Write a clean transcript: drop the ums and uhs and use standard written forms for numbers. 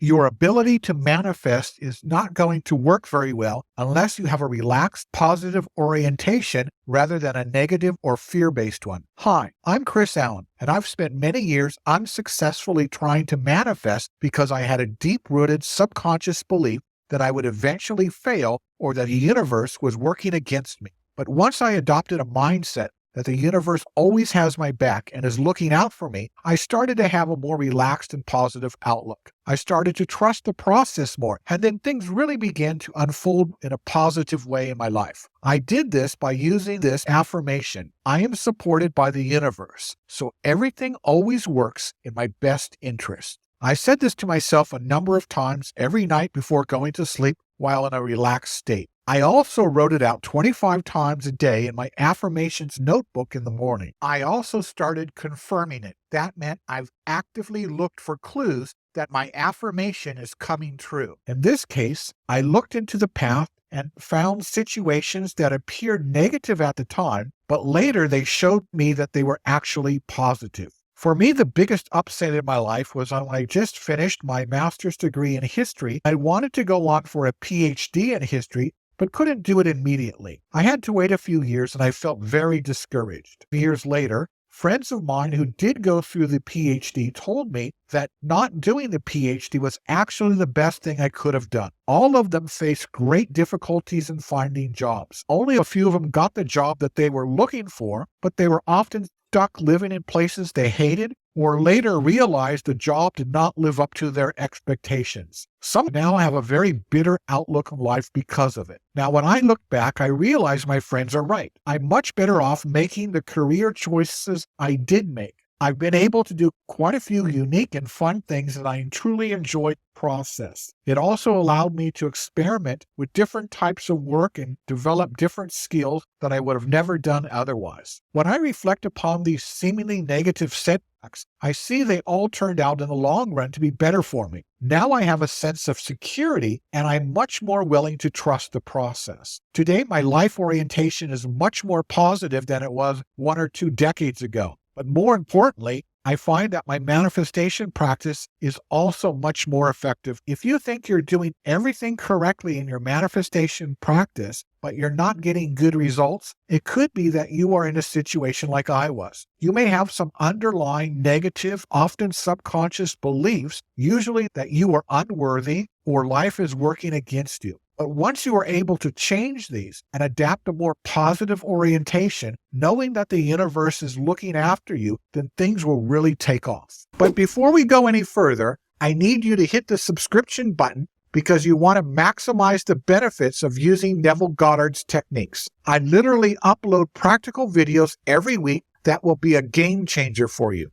Your ability to manifest is not going to work very well unless you have a relaxed, positive orientation rather than a negative or fear-based one. Hi, I'm Chris Allen, and I've spent many years unsuccessfully trying to manifest because I had a deep-rooted subconscious belief that I would eventually fail or that the universe was working against me. But once I adopted a mindset that the universe always has my back and is looking out for me, I started to have a more relaxed and positive outlook. I started to trust the process more, and then things really began to unfold in a positive way in my life. I did this by using this affirmation: I am supported by the universe, so everything always works in my best interest. I said this to myself a number of times every night before going to sleep while in a relaxed state. I also wrote it out 25 times a day in my affirmations notebook in the morning. I also started confirming it. That meant I've actively looked for clues that my affirmation is coming true. In this case, I looked into the past and found situations that appeared negative at the time, but later they showed me that they were actually positive. For me, the biggest upset in my life was when I just finished my master's degree in history. I wanted to go on for a PhD in history, but couldn't do it immediately. I had to wait a few years and I felt very discouraged. Years later, friends of mine who did go through the PhD told me that not doing the PhD was actually the best thing I could have done. All of them faced great difficulties in finding jobs. Only a few of them got the job that they were looking for, but they were often stuck living in places they hated, or later realized the job did not live up to their expectations. Some now have a very bitter outlook on life because of it. Now, when I look back, I realize my friends are right. I'm much better off making the career choices I did make. I've been able to do quite a few unique and fun things, and I truly enjoyed the process. It also allowed me to experiment with different types of work and develop different skills that I would have never done otherwise. When I reflect upon these seemingly negative setbacks, I see they all turned out in the long run to be better for me. Now I have a sense of security, and I'm much more willing to trust the process. Today, my life orientation is much more positive than it was 1 or 2 decades ago. But more importantly, I find that my manifestation practice is also much more effective. If you think you're doing everything correctly in your manifestation practice, but you're not getting good results, it could be that you are in a situation like I was. You may have some underlying negative, often subconscious beliefs, usually that you are unworthy or life is working against you. But once you are able to change these and adapt a more positive orientation, knowing that the universe is looking after you, then things will really take off. But before we go any further, I need you to hit the subscription button because you want to maximize the benefits of using Neville Goddard's techniques. I literally upload practical videos every week that will be a game changer for you.